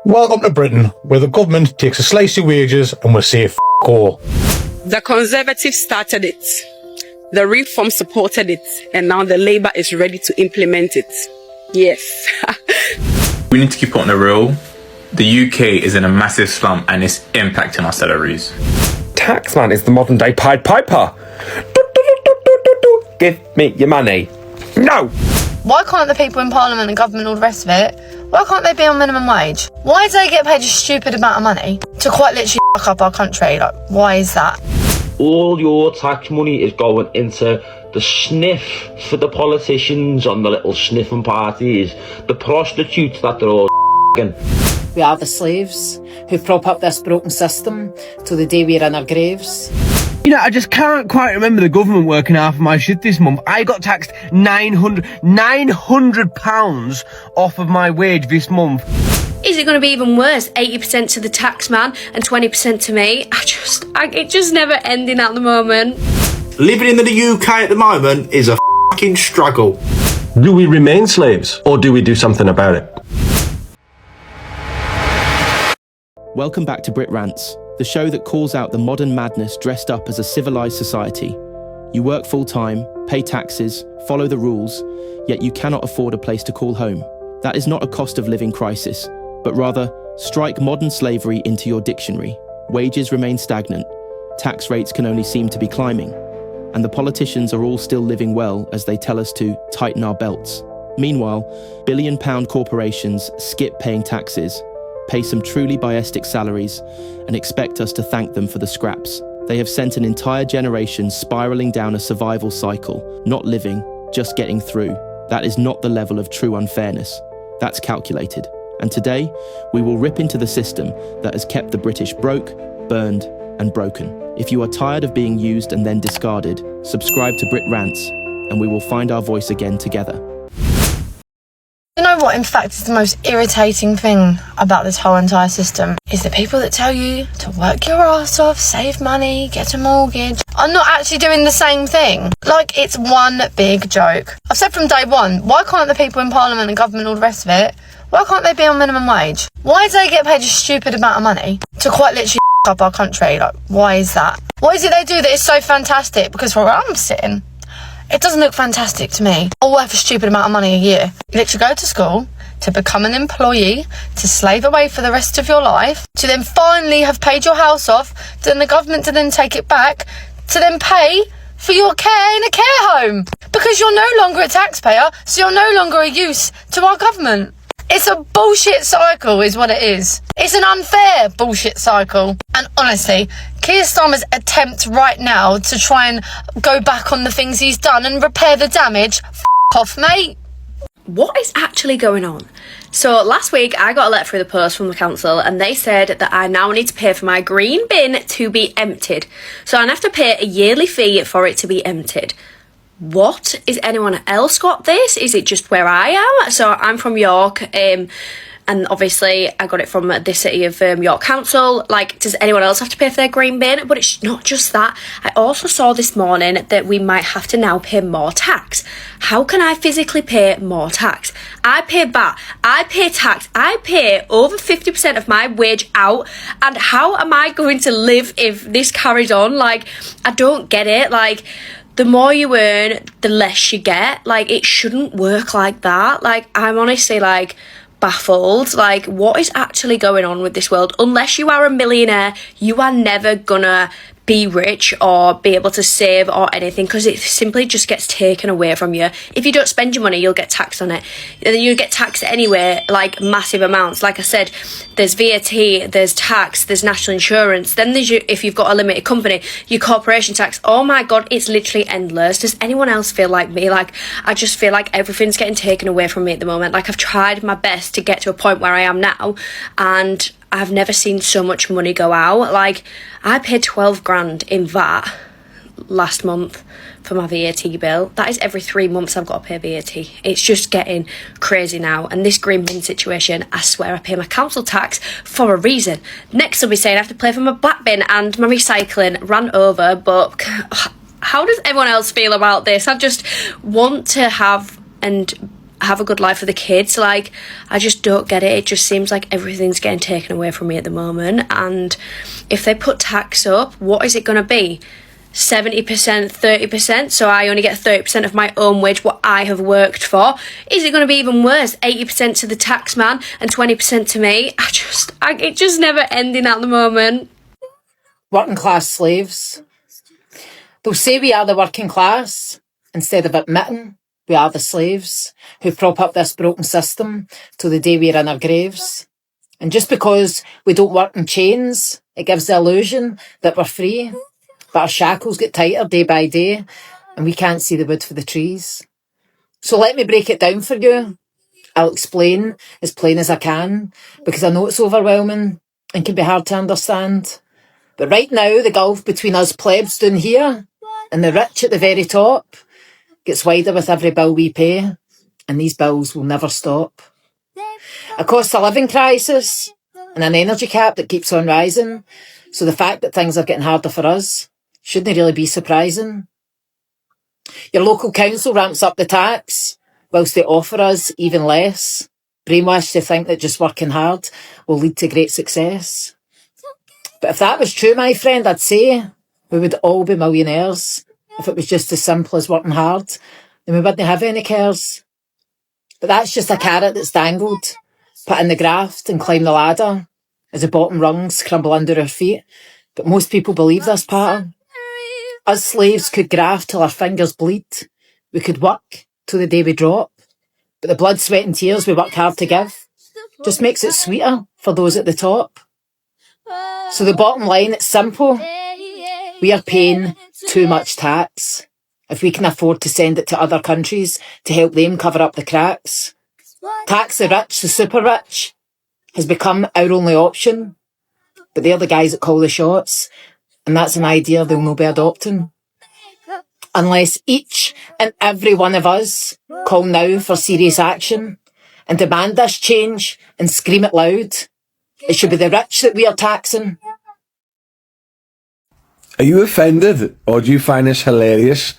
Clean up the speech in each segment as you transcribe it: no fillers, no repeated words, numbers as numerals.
Welcome to Britain, where the government takes a slice of wages and we say f*** all. The Conservatives started it, the Reform supported it, and now the Labour is ready to implement it. Yes. We need to keep it on the real. The UK is in a massive slump and it's impacting our salaries. Taxman is the modern day Pied Piper. Give me your money. No! Why can't the people in Parliament and government, all the rest of it, why can't they be on minimum wage? Why do they get paid a stupid amount of money to quite literally fuck up our country? Like, why is that? All your tax money is going into the sniff for the politicians on the little sniffing parties, the prostitutes that they're all We are the slaves who prop up this broken system till the day we're in our graves. You know, I just can't quite remember the government working half of my shit this month. I got taxed £900 off of my wage this month. Is it going to be even worse? 80% to the taxman and 20% to me? It's just never ending at the moment. Living in the UK at the moment is a fucking struggle. Do we remain slaves or do we do something about it? Welcome back to Brit Rants, the show that calls out the modern madness dressed up as a civilised society. You work full-time, pay taxes, follow the rules, yet you cannot afford a place to call home. That is not a cost of living crisis, but rather, strike modern slavery into your dictionary. Wages remain stagnant, tax rates can only seem to be climbing, and the politicians are all still living well as they tell us to tighten our belts. Meanwhile, billion-pound corporations skip paying taxes, pay some truly biastic salaries, and expect us to thank them for the scraps. They have sent an entire generation spiralling down a survival cycle, not living, just getting through. That is not the level of true unfairness. That's calculated. And today, we will rip into the system that has kept the British broke, burned, and broken. If you are tired of being used and then discarded, subscribe to Brit Rants, and we will find our voice again together. You know what, in fact, is the most irritating thing about this whole entire system is the people that tell you to work your ass off, save money, get a mortgage, are not actually doing the same thing. Like, it's one big joke. I've said from day one, why can't the people in Parliament and government, all the rest of it, why can't they be on minimum wage? Why do they get paid a stupid amount of money to quite literally up our country? Like, why is that? What is it they do that is so fantastic? Because where I'm sitting, it doesn't look fantastic to me. All worth a stupid amount of money a year. You literally go to school to become an employee, to slave away for the rest of your life, to then finally have paid your house off, to then the government to then take it back, to then pay for your care in a care home. Because you're no longer a taxpayer, so you're no longer a use to our government. It's a bullshit cycle is what it is. It's an unfair bullshit cycle. And honestly, Keir Starmer's attempt right now to try and go back on the things he's done and repair the damage, f*** off, mate. What is actually going on? So last week I got a letter through the post from the council and they said that I now need to pay for my green bin to be emptied. So I have to pay a yearly fee for it to be emptied. What? Is anyone else got this? Is it just where I am? So I'm from York, and obviously I got it from the city of York Council. Like, does anyone else have to pay for their green bin? But it's not just that. I also saw this morning that we might have to now pay more tax. How can I physically pay more tax? I pay VAT, I pay tax, I pay over 50% of my wage out, and how am I going to live if this carries on? Like, I don't get it. Like, the more you earn, the less you get. Like, it shouldn't work like that. Like, I'm honestly, like, baffled. Like, what is actually going on with this world? Unless you are a millionaire, you are never gonna be rich or be able to save or anything, because it simply just gets taken away from you. If you don't spend your money, you'll get taxed on it. You get taxed anyway, like massive amounts. Like I said, there's VAT, there's tax, there's national insurance, then there's if you've got a limited company, your corporation tax. Oh my god, it's literally endless. Does anyone else feel like me? Like, I just feel like everything's getting taken away from me at the moment. Like, I've tried my best to get to a point where I am now, and I've never seen so much money go out. Like, I paid 12 grand in VAT last month for my VAT bill. That is every 3 months I've got to pay VAT. It's just getting crazy now. And this green bin situation, I swear I pay my council tax for a reason. Next I'll be saying I have to pay for my black bin and my recycling ran over. But how does everyone else feel about this? I just want to have and have a good life for the kids. Like, I just don't get it. It just seems like everything's getting taken away from me at the moment. And if they put tax up, what is it going to be? 70%, 30%, so I only get 30% of my own wage, what I have worked for. Is it going to be even worse? 80% to the taxman and 20% to me? It just never ending at the moment. Working class slaves. They'll say we are the working class instead of admitting we are the slaves who prop up this broken system till the day we're in our graves. And just because we don't work in chains, it gives the illusion that we're free. But our shackles get tighter day by day and we can't see the wood for the trees. So let me break it down for you. I'll explain as plain as I can because I know it's overwhelming and can be hard to understand. But right now, the gulf between us plebs down here and the rich at the very top gets wider with every bill we pay, and these bills will never stop. A cost of living crisis and an energy cap that keeps on rising, so the fact that things are getting harder for us shouldn't really be surprising. Your local council ramps up the tax, whilst they offer us even less, brainwashed to think that just working hard will lead to great success. But if that was true, my friend, I'd say we would all be millionaires. If it was just as simple as working hard, then we wouldn't have any cares. But that's just a carrot that's dangled. Put in the graft and climb the ladder as the bottom rungs crumble under our feet. But most people believe this pattern. Us slaves could graft till our fingers bleed. We could work till the day we drop. But the blood, sweat and tears we work hard to give just makes it sweeter for those at the top. So the bottom line, it's simple. We are paying too much tax. If we can afford to send it to other countries to help them cover up the cracks. Tax the rich, the super rich, has become our only option. But they're the guys that call the shots. And that's an idea they'll not be adopting. Unless each and every one of us call now for serious action and demand this change and scream it loud. It should be the rich that we are taxing. Are you offended, or do you find this hilarious?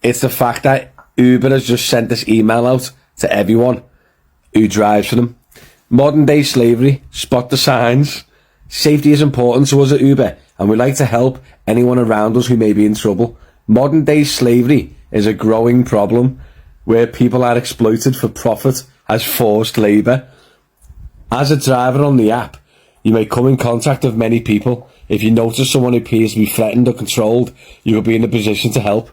It's the fact that Uber has just sent this email out to everyone who drives for them. Modern day slavery, spot the signs. Safety is important to us at Uber, and we like to help anyone around us who may be in trouble. Modern day slavery is a growing problem where people are exploited for profit as forced labour. As a driver on the app, you may come in contact with many people. If you notice someone who appears to be threatened or controlled, you will be in a position to help.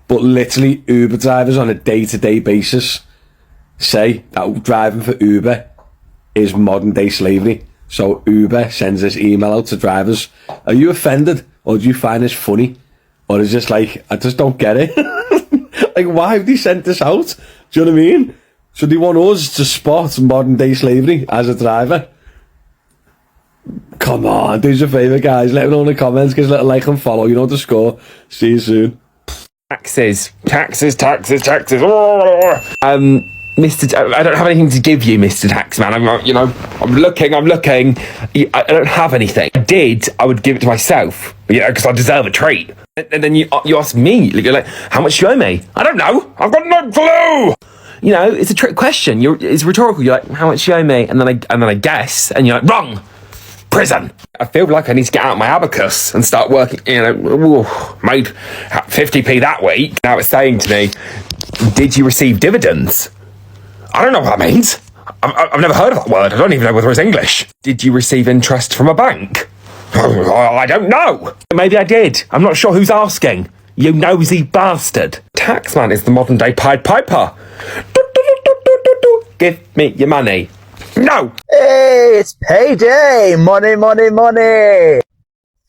But literally, Uber drivers on a day-to-day basis say that driving for Uber is modern day slavery. So Uber sends this email out to drivers. Are you offended, or do you find this funny? Or is this like, I just don't get it? Like, why have they sent this out? Do you know what I mean? So they want us to spot modern day slavery as a driver. Come on, do us a favour, guys. Let me know in the comments. Give us a little like and follow. You know the score. See you soon. Taxes. Mr. I don't have anything to give you, Mr. Taxman. I'm looking. I don't have anything. If I did, I would give it to myself, because I deserve a treat. And then you ask me, you're like, how much do you owe me? I don't know. I've got no clue. It's a trick question. It's rhetorical. You're like, how much do you owe me? And then I guess, and you're like, wrong. Prison. I feel like I need to get out my abacus and start working. Made 50p that week. Now it's saying to me, did you receive dividends? I don't know what that means. I've never heard of that word. I don't even know whether it's English. Did you receive interest from a bank? I don't know. Maybe I did. I'm not sure who's asking. You nosy bastard. Taxman is the modern day Pied Piper. Give me your money. No! Hey, it's payday! Money, money, money!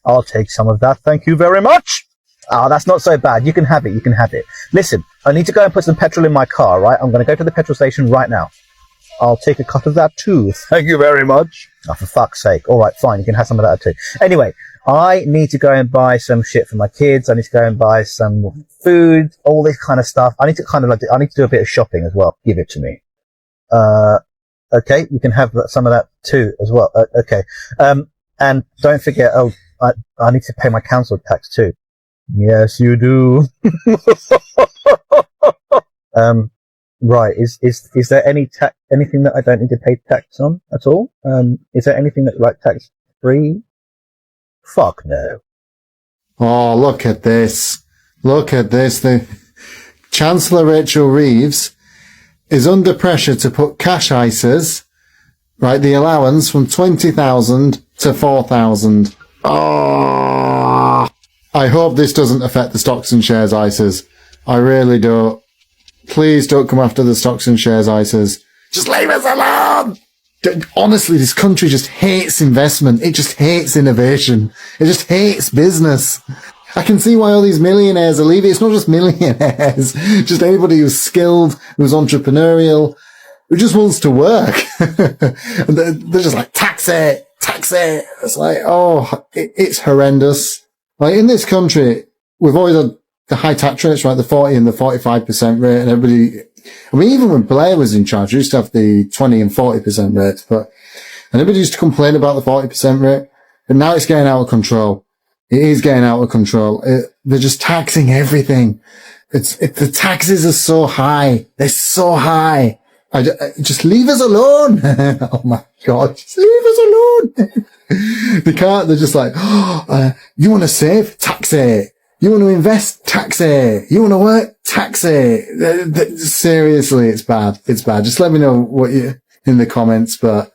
I'll take some of that, thank you very much! That's not so bad. You can have it. Listen, I need to go and put some petrol in my car, right? I'm going to go to the petrol station right now. I'll take a cut of that too. Thank you very much. Oh, for fuck's sake. Alright, fine, you can have some of that too. Anyway, I need to go and buy some shit for my kids. I need to go and buy some food, all this kind of stuff. I need to do a bit of shopping as well. Give it to me. Okay, you can have some of that too as well. Okay. And don't forget, I need to pay my council tax too. Yes, you do. Right. Is there anything that I don't need to pay tax on at all? Is there anything that like tax free? Fuck no. Oh, look at this. Look at this. The Chancellor Rachel Reeves is under pressure to put cash ISAs, right, the allowance from 20,000 to 4,000. Oh, I hope this doesn't affect the stocks and shares ISAs. I really do. Please don't come after the stocks and shares ISAs. Just leave us alone! Honestly, this country just hates investment. It just hates innovation. It just hates business. I can see why all these millionaires are leaving. It's not just millionaires. Just anybody who's skilled, who's entrepreneurial, who just wants to work. And they're just like, tax it. It's like, oh, it's horrendous. Like, in this country, we've always had the high tax rates, right? The 40 and the 45% rate, and everybody, I mean, even when Blair was in charge, we used to have the 20 and 40% rates, and everybody used to complain about the 40% rate, but now it's getting out of control. It is getting out of control. They're just taxing everything. The taxes are so high. They're so high. Just leave us alone. Oh my God. Just leave us alone. They can't. They're just like, you want to save? Tax it. You want to invest? Tax it. You want to work? Tax it. Seriously, it's bad. It's bad. Just let me know what you in the comments, but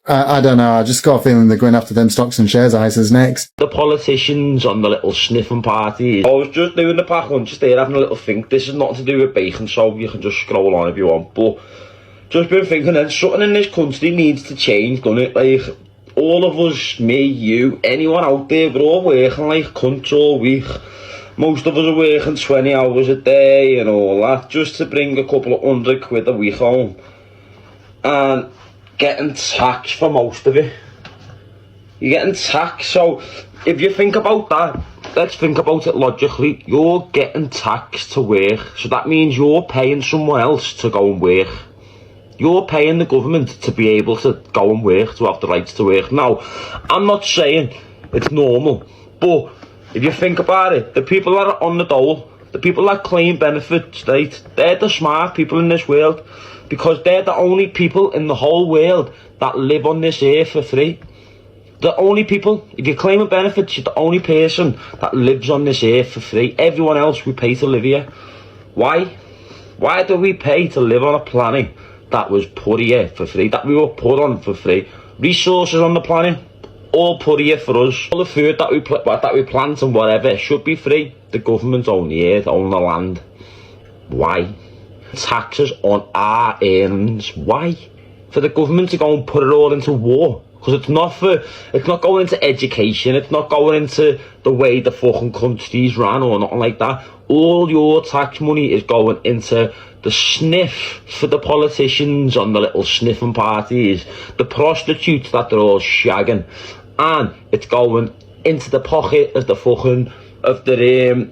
I don't know. I just got a feeling they're going after them stocks and shares ISAs next. The politicians on the little sniffing parties. I was just doing the pack lunch, just there having a little think. This is nothing to do with bacon, so you can just scroll on if you want. But just been thinking that something in this country needs to change, doesn't it? Like, all of us, me, you, anyone out there, we're all working like cunts all week. Most of us are working 20 hours a day and all that, just to bring a couple of £100 a week home. And getting taxed for most of it. You're getting taxed, so if you think about that, let's think about it logically. You're getting taxed to work, so that means you're paying someone else to go and work. You're paying the government to be able to go and work, to have the rights to work. Now, I'm not saying it's normal, but if you think about it, the people that are on the dole, the people that claim benefits, right, they're the smart people in this world, because they're the only people in the whole world that live on this earth for free. The only people, if you're claiming benefits, you're the only person that lives on this earth for free. Everyone else, we pay to live here. Why? Why do we pay to live on a planet that was put here for free, that we were put on for free? Resources on the planet, all put here for us. All the food that we plant and whatever should be free. The government own the earth, own the land. Why? Taxes on our earnings. Why? For the government to go and put it all into war. Because it's not going into education, it's not going into the way the fucking country's ran or nothing like that. All your tax money is going into the sniff for the politicians on the little sniffing parties, the prostitutes that they're all shagging, and it's going into the pocket of the fucking the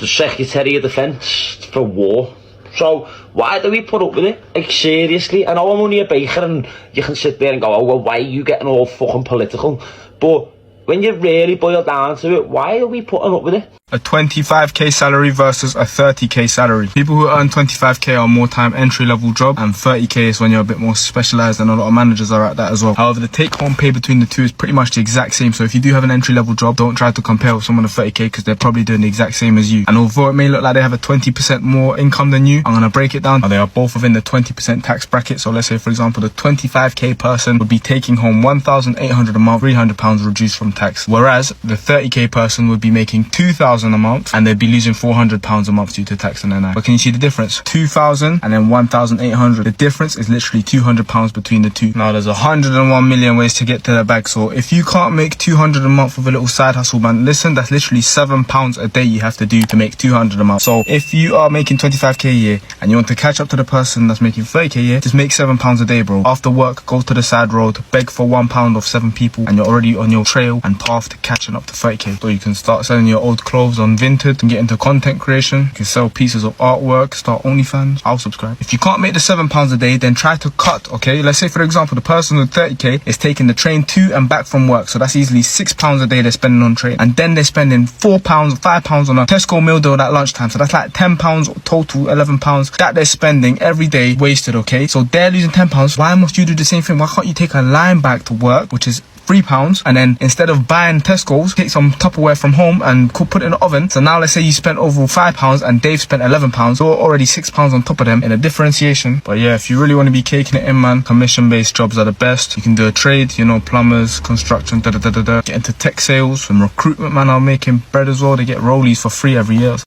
Secretary of Defence for war. So why do we put up with it? Like, seriously, I know I'm only a baker and you can sit there and go, oh well, why are you getting all fucking political? But when you really boil down to it, why are we putting up with it? A 25k salary versus a 30k salary. People who earn 25k are more time entry level job, and 30k is when you're a bit more specialized, and a lot of managers are at that as well. However, the take home pay between the two is pretty much the exact same. So if you do have an entry level job, don't try to compare with someone of 30k because they're probably doing the exact same as you. And although it may look like they have a 20% more income than you, I'm going to break it down. They are both within the 20% tax bracket. So let's say, for example, the 25k person would be taking home £1,800 a month, £300 reduced from tax. Whereas the 30k person would be making £2,000 a month, and they'd be losing £400 a month due to tax and NI. But can you see the difference? 2,000 and then 1,800. The difference is literally £200 between the two. Now there's 101 million ways to get to the bag. So if you can't make 200 a month with a little side hustle, man, listen, that's literally £7 a day you have to do to make 200 a month. So if you are making 25k a year and you want to catch up to the person that's making 30k a year, just make £7 a day, bro. After work, go to the side road, beg for £1 off 7 people, and you're already on your trail and path to catching up to 30k. So you can start selling your old clothes on Vinted and get into content creation. You can sell pieces of artwork, start OnlyFans. I'll subscribe. If you can't make the £7 a day, then try to cut, okay? Let's say, for example, the person with 30k is taking the train to and back from work. So that's easily £6 a day they're spending on train. And then they're spending £4, £5 on a Tesco meal deal at lunchtime. So that's like £10 total, £11 that they're spending every day wasted, okay? So they're losing £10. Why must you do the same thing? Why can't you take a line bag to work, which is £3, and then instead of buying Tesco's, take some Tupperware from home and put it in the oven? So now let's say you spent over £5 and Dave spent £11, so already £6 on top of them in a differentiation. But yeah, if you really want to be caking it in, man, commission-based jobs are the best. You can do a trade, you know, plumbers, construction, get into tech sales. Some recruitment man are making bread as well. They get rollies for free every year.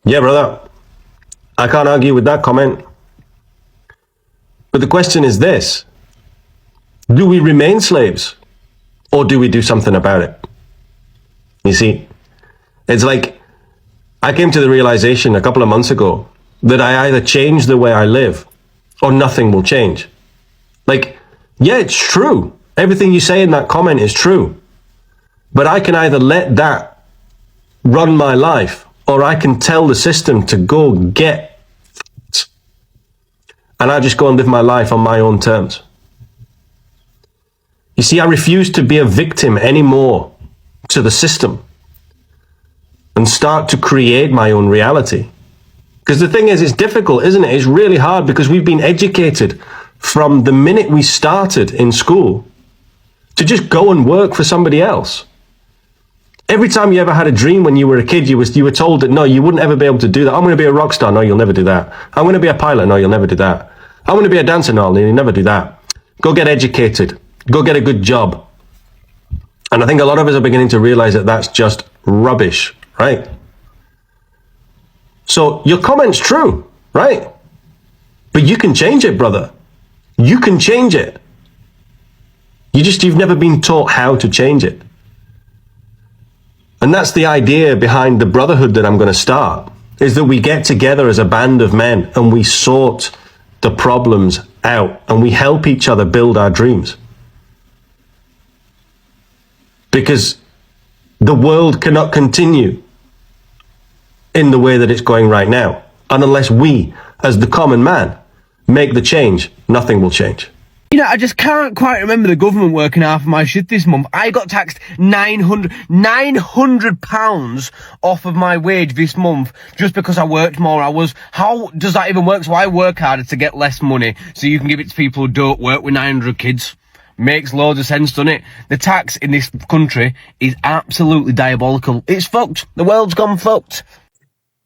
Yeah, brother, I can't argue with that comment. But the question is this: do we remain slaves, or do we do something about it? You see, it's like I came to the realization a couple of months ago that I either change the way I live or nothing will change. Like, yeah, it's true. Everything you say in that comment is true. But I can either let that run my life, or I can tell the system to go get f***ed. And I just go and live my life on my own terms. You see, I refuse to be a victim anymore to the system and start to create my own reality. Because the thing is, it's difficult, isn't it? It's really hard because we've been educated from the minute we started in school to just go and work for somebody else. Every time you ever had a dream when you were a kid, you were told that, no, you wouldn't ever be able to do that. I'm going to be a rock star. No, you'll never do that. I'm going to be a pilot. No, you'll never do that. I'm going to be a dancer. No, you'll never do that. Go get educated. Go get a good job. And I think a lot of us are beginning to realize that that's just rubbish, right? So your comment's true, right? But you can change it, brother. You can change it. You've never been taught how to change it. And that's the idea behind the brotherhood that I'm going to start, is that we get together as a band of men and we sort the problems out and we help each other build our dreams. Because the world cannot continue in the way that it's going right now. And unless we, as the common man, make the change, nothing will change. You know, I just can't quite remember the government working half of my shit this month. I got taxed £900 off of my wage this month just because I worked more hours. How does that even work? So I work harder to get less money so you can give it to people who don't work with 900 kids. Makes loads of sense, doesn't it? The tax in this country is absolutely diabolical. It's fucked. The world's gone fucked.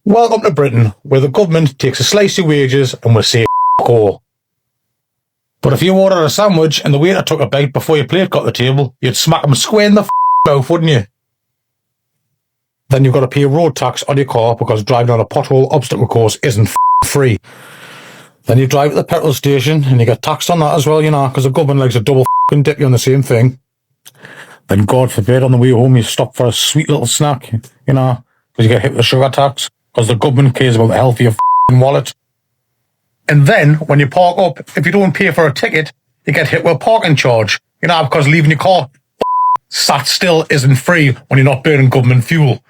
Welcome to Britain, where the government takes a slice of wages and will say f*** all. But if you ordered a sandwich and the waiter took a bite before your plate got to the table, you'd smack him square in the mouth, wouldn't you? Then you've got to pay road tax on your car because driving on a pothole obstacle course isn't free. Then you drive at the petrol station and you get taxed on that as well, you know, because the government likes to double dip you on the same thing. Then God forbid on the way home you stop for a sweet little snack, you know, because you get hit with a sugar tax because the government cares about the health of your wallet. And then, when you park up, if you don't pay for a ticket, you get hit with a parking charge. You know, because leaving your car sat still isn't free when you're not burning government fuel.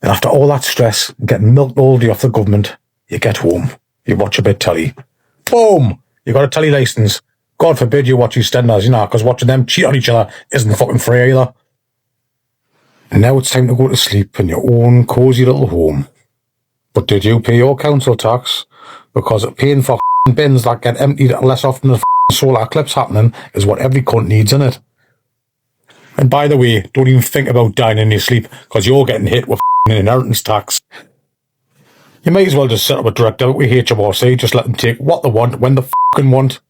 And after all that stress and getting milked all day off the government, you get home. You watch a bit telly. Boom! You got a telly licence. God forbid you watch EastEnders, you know, because watching them cheat on each other isn't fucking free either. And now it's time to go to sleep in your own cosy little home. But did you pay your council tax? Because paying for bins that get emptied less often than solar eclipse happening is what every cunt needs, innit? And by the way, don't even think about dying in your sleep, because you're getting hit with inheritance tax. You might as well just set up a direct debit with HMRC, just let them take what they want when they want.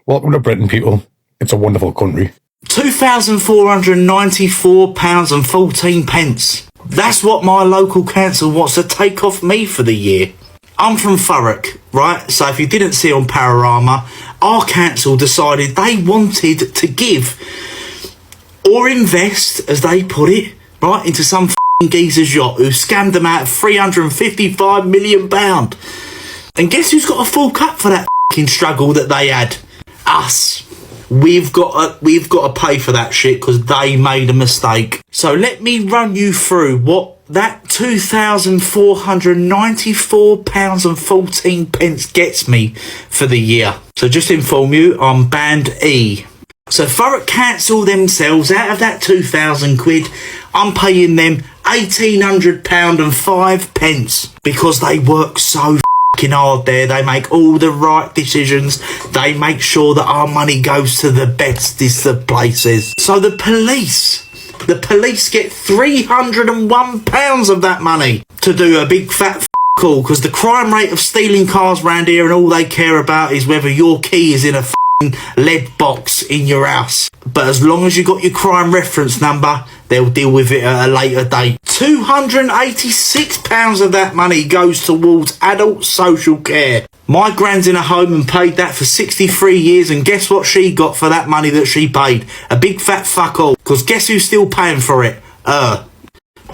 Welcome to Britain, people. It's a wonderful country. £2,494.14. That's what my local council wants to take off me for the year. I'm from Thurrock, right? So if you didn't see on Panorama, our council decided they wanted to give or invest, as they put it, right, into some geezer's yacht who scammed them out of £355 million. And guess who's got a full cup for that struggle that they had? Us. we've got to pay for that shit because they made a mistake. So let me run you through what that £2,494.14 gets me for the year. So just to inform you, I'm band E. So Thurrock Council themselves, out of that 2,000 quid, I'm paying them £1,800 and 5 pence because they work so fucking hard there. They make all the right decisions. They make sure that our money goes to the bestest of places. So the police get £301 of that money to do a big fat call because the crime rate of stealing cars round here and all they care about is whether your key is in a lead box in your house. But as long as you got your crime reference number, they'll deal with it at a later date. £286 of that money goes towards adult social care. My gran's in a home and paid that for 63 years, and guess what she got for that money that she paid? A big fat fuck all. Because guess who's still paying for it? But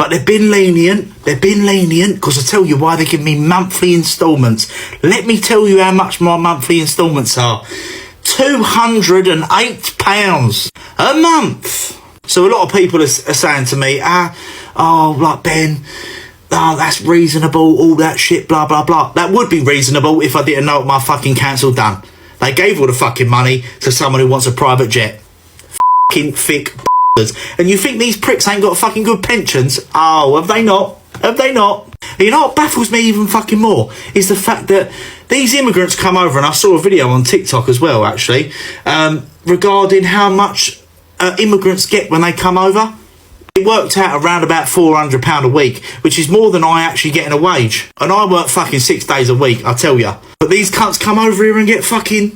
they've been lenient, because I tell you why, they give me monthly instalments. Let me tell you how much my monthly instalments are. £208 a month. So a lot of people are saying to me, like Ben, that's reasonable, all that shit, blah, blah, blah. That would be reasonable if I didn't know what my fucking council done. They gave all the fucking money to someone who wants a private jet. Fucking thick b****ers. And you think these pricks ain't got fucking good pensions? Oh, have they not? Have they not? You know what baffles me even fucking more is the fact that these immigrants come over, and I saw a video on TikTok as well, actually, regarding how much immigrants get when they come over. It worked out around about £400 a week, which is more than I actually get in a wage. And I work fucking 6 days a week, I tell ya. But these cunts come over here and get fucking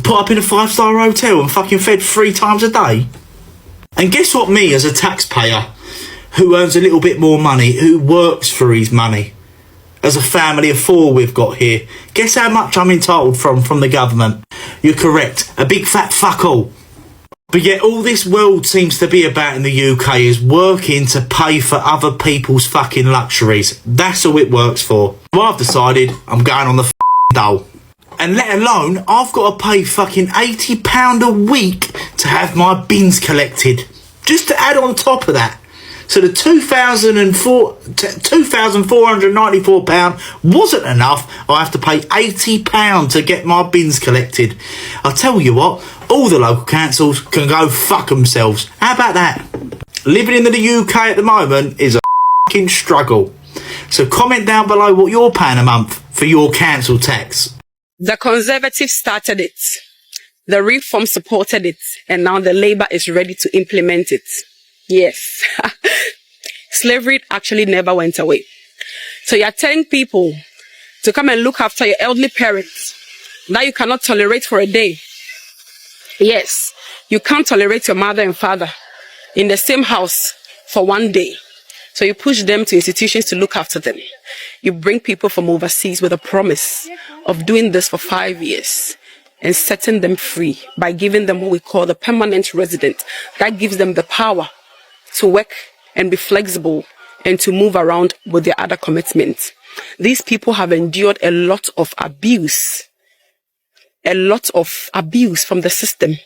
put up in a 5-star hotel and fucking fed 3 times a day. And guess what, me as a taxpayer who earns a little bit more money, who works for his money, as a family of 4 we've got here, guess how much I'm entitled from the government? You're correct, a big fat fuck all. But yet all this world seems to be about in the UK is working to pay for other people's fucking luxuries. That's all it works for. So I've decided I'm going on the dole. And let alone, I've got to pay fucking £80 a week to have my bins collected. Just to add on top of that. So the £2,494 wasn't enough. I have to pay £80 to get my bins collected. I'll tell you what, all the local councils can go fuck themselves. How about that? Living in the UK at the moment is a fucking struggle. So comment down below what you're paying a month for your council tax. The Conservatives started it. The Reform supported it. And now the Labour is ready to implement it. Yes. Slavery actually never went away. So you're telling people to come and look after your elderly parents that you cannot tolerate for a day. Yes, you can't tolerate your mother and father in the same house for one day. So you push them to institutions to look after them. You bring people from overseas with a promise of doing this for 5 years and setting them free by giving them what we call the permanent resident. That gives them the power to work and be flexible and to move around with their other commitments. These people have endured a lot of abuse. A lot of abuse from the system,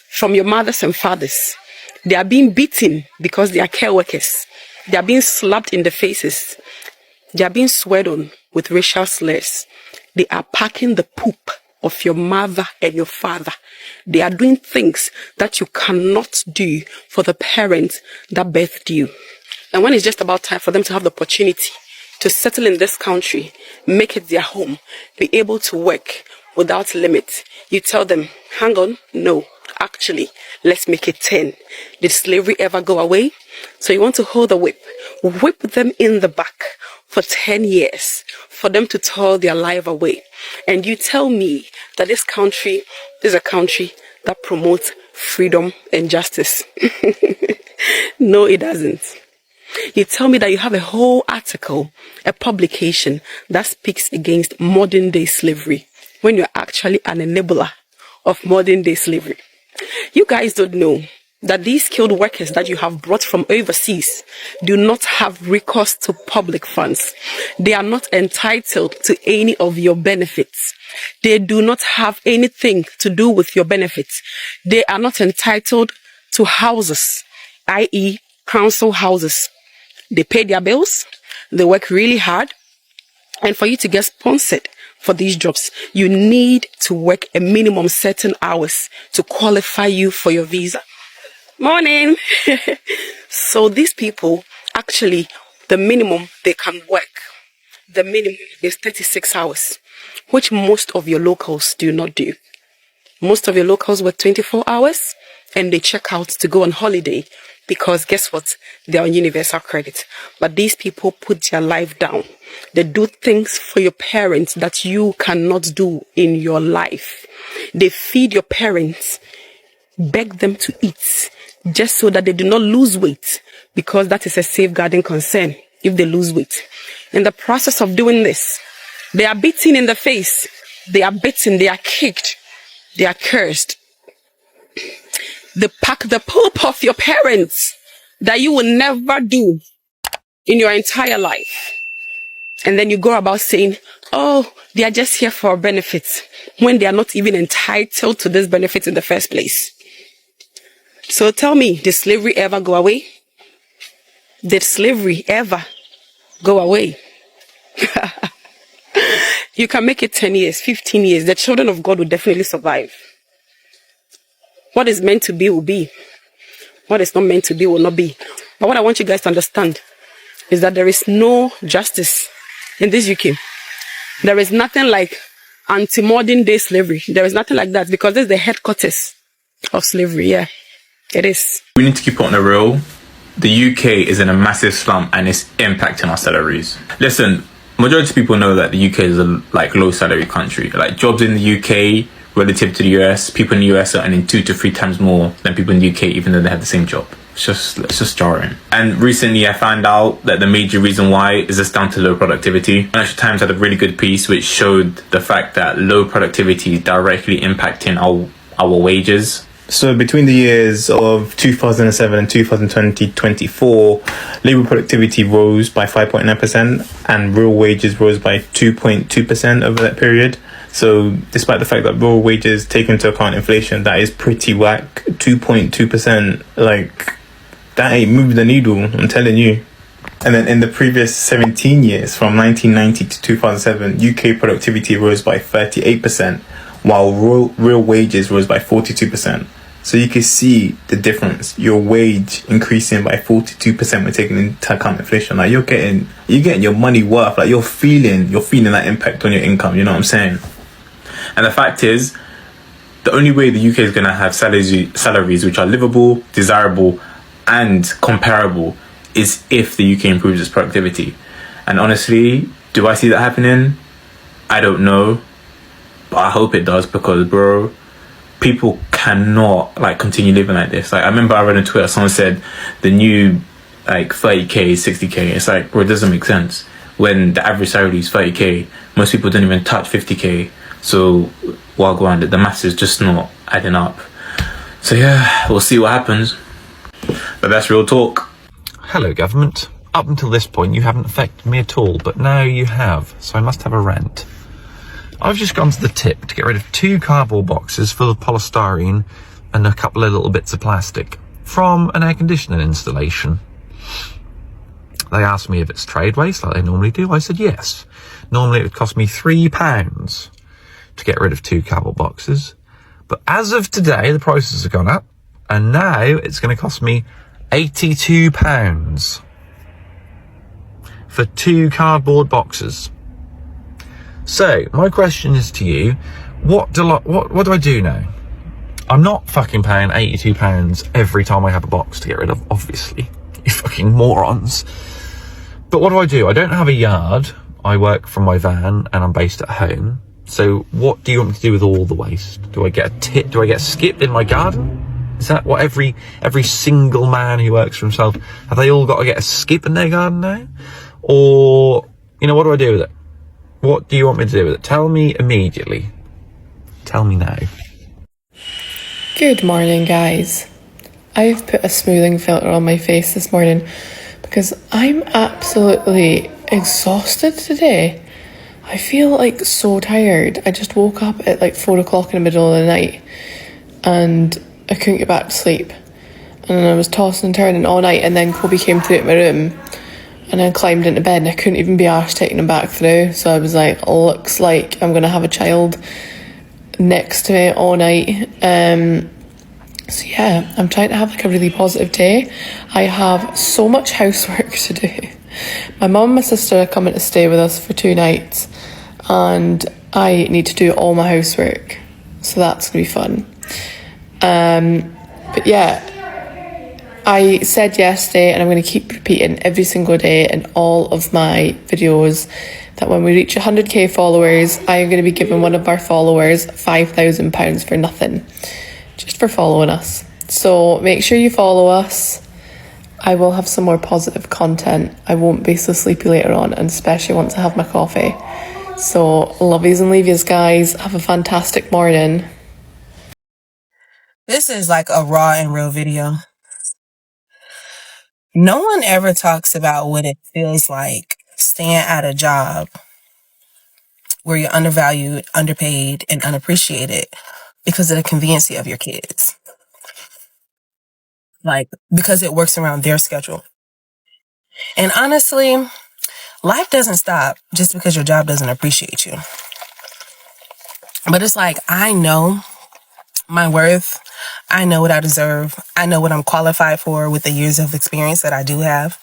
from your mothers and fathers. They are being beaten because they are care workers. They are being slapped in the faces. They are being sweared on with racial slurs. They are packing the poop of your mother and your father. They are doing things that you cannot do for the parents that birthed you. And when it's just about time for them to have the opportunity to settle in this country, make it their home, be able to work without limit, you tell them, hang on, no, actually, let's make it 10. Did slavery ever go away? So you want to hold the whip them in the back for 10 years for them to toil their life away. And you tell me that this country is a country that promotes freedom and justice. No, it doesn't. You tell me that you have a whole article, a publication that speaks against modern day slavery when you're actually an enabler of modern day slavery. You guys don't know that these skilled workers that you have brought from overseas do not have recourse to public funds. They are not entitled to any of your benefits. They do not have anything to do with your benefits. They are not entitled to houses, i.e. council houses. They pay their bills, they work really hard, and for you to get sponsored for these jobs, you need to work a minimum certain hours to qualify you for your visa. Morning. So these people, actually, the minimum they can work, the minimum is 36 hours, which most of your locals do not do. Most of your locals work 24 hours and they check out to go on holiday because guess what? They're on universal credit. But these people put their life down. They do things for your parents that you cannot do in your life. They feed your parents, beg them to eat, just so that they do not lose weight, because that is a safeguarding concern if they lose weight. In the process of doing this, they are beaten in the face, they are beaten, they are kicked, they are cursed. They pack the poop of your parents that you will never do in your entire life. And then you go about saying, oh, they are just here for benefits, when they are not even entitled to this benefit in the first place. So tell me, did slavery ever go away? Did slavery ever go away? You can make it 10 years, 15 years. The children of God will definitely survive. What is meant to be will be. What is not meant to be will not be. But what I want you guys to understand is that there is no justice in this UK. There is nothing like anti-modern day slavery. There is nothing like that, because this is the headquarters of slavery. Yeah, it is. We need to keep it on the real. The UK is in a massive slump and it's impacting our salaries. Listen, majority of people know that the UK is a low salary country. Like jobs in the UK relative to the US, people in the US are earning 2 to 3 times more than people in the UK, even though they have the same job. It's just jarring. And recently I found out that the major reason why is just down to low productivity. Financial Times had a really good piece which showed the fact that low productivity is directly impacting our wages. So between the years of 2007 and 2024, labour productivity rose by 5.9% and real wages rose by 2.2% over that period. So despite the fact that real wages take into account inflation, that is pretty whack. 2.2%, like, that ain't moved the needle, I'm telling you. And then in the previous 17 years, from 1990 to 2007, UK productivity rose by 38%, while real wages rose by 42%. So you can see the difference. Your wage increasing by 42% when taking into account inflation. Like you're getting your money worth. Like you're feeling that impact on your income. You know what I'm saying? And the fact is, the only way the UK is going to have salaries which are livable, desirable, and comparable is if the UK improves its productivity. And honestly, do I see that happening? I don't know, but I hope it does, because bro, people cannot continue living like this. Like I remember I read on Twitter, someone said the new 30k, 60k. It's like, bro, it doesn't make sense when the average salary is 30k. Most people don't even touch 50k. So while going, the maths is just not adding up. So yeah, we'll see what happens. But that's real talk. Hello, government. Up until this point, you haven't affected me at all, but now you have, so I must have a rant. I've just gone to the tip to get rid of 2 cardboard boxes full of polystyrene and a couple of little bits of plastic from an air conditioning installation. They asked me if it's trade waste like they normally do. I said yes. Normally it would cost me £3 to get rid of 2 cardboard boxes. But as of today, the prices have gone up, and now it's going to cost me £82 for 2 cardboard boxes. So my question is to you, what do I do now? I'm not fucking paying £82 every time I have a box to get rid of, obviously. You fucking morons. But what do? I don't have a yard. I work from my van and I'm based at home. So what do you want me to do with all the waste? Do I get a tip? Do I get a skip in my garden? Is that what every single man who works for himself, have they all got to get a skip in their garden now? Or, what do I do with it? What do you want me to do with it? Tell me immediately. Tell me now. Good morning, guys. I've put a smoothing filter on my face this morning because I'm absolutely exhausted today. I feel like so tired. I just woke up at like 4 o'clock in the middle of the night and I couldn't get back to sleep. And then I was tossing and turning all night, and then Kobe came through at my room and I climbed into bed and I couldn't even be arsed taking him back through. So I was like, looks like I'm going to have a child next to me all night. So yeah, I'm trying to have like a really positive day. I have so much housework to do. My mum and my sister are coming to stay with us for 2 nights and I need to do all my housework. So that's going to be fun. But yeah, I said yesterday, and I'm going to keep repeating every single day in all of my videos, that when we reach 100k followers, I am going to be giving one of our followers £5,000 for nothing, just for following us. So make sure you follow us. I will have some more positive content. I won't be so sleepy later on, and especially once I have my coffee. So lovies and leavies, guys. Have a fantastic morning. This is like a raw and real video. No one ever talks about what it feels like staying at a job where you're undervalued, underpaid, and unappreciated because of the conveniency of your kids. Like, because it works around their schedule. And honestly, life doesn't stop just because your job doesn't appreciate you. But it's like, I know my worth. I know what I deserve. I know what I'm qualified for with the years of experience that I do have.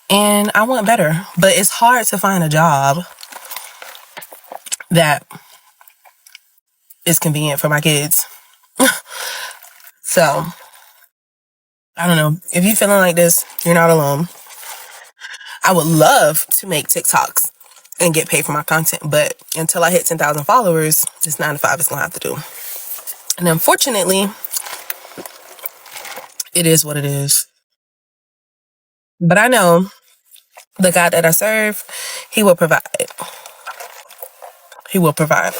And I want better. But it's hard to find a job that is convenient for my kids. So, I don't know. If you're feeling like this, you're not alone. I would love to make TikToks and get paid for my content. But until I hit 10,000 followers, this 9 to 5 is going to have to do. And unfortunately, it is what it is. But I know the God that I serve, He will provide. He will provide.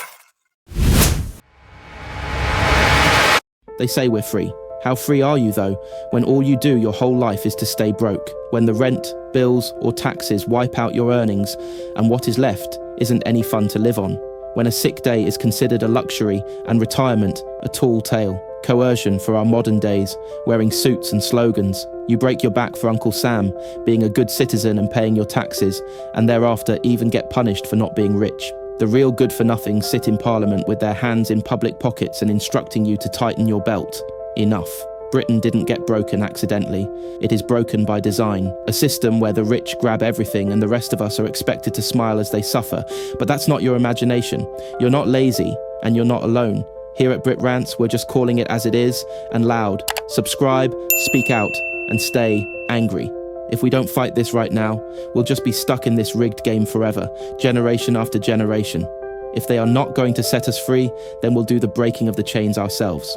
They say we're free. How free are you, though, when all you do your whole life is to stay broke? When the rent, bills, or taxes wipe out your earnings, and what is left isn't any fun to live on? When a sick day is considered a luxury and retirement a tall tale? Coercion for our modern days, wearing suits and slogans. You break your back for Uncle Sam, being a good citizen and paying your taxes, and thereafter even get punished for not being rich. The real good-for-nothings sit in Parliament with their hands in public pockets and instructing you to tighten your belt. Enough. Britain didn't get broken accidentally. It is broken by design. A system where the rich grab everything and the rest of us are expected to smile as they suffer. But that's not your imagination. You're not lazy, and you're not alone. Here at Brit Rants, we're just calling it as it is, and loud. Subscribe, speak out, and stay angry. If we don't fight this right now, we'll just be stuck in this rigged game forever, generation after generation. If they are not going to set us free, then we'll do the breaking of the chains ourselves.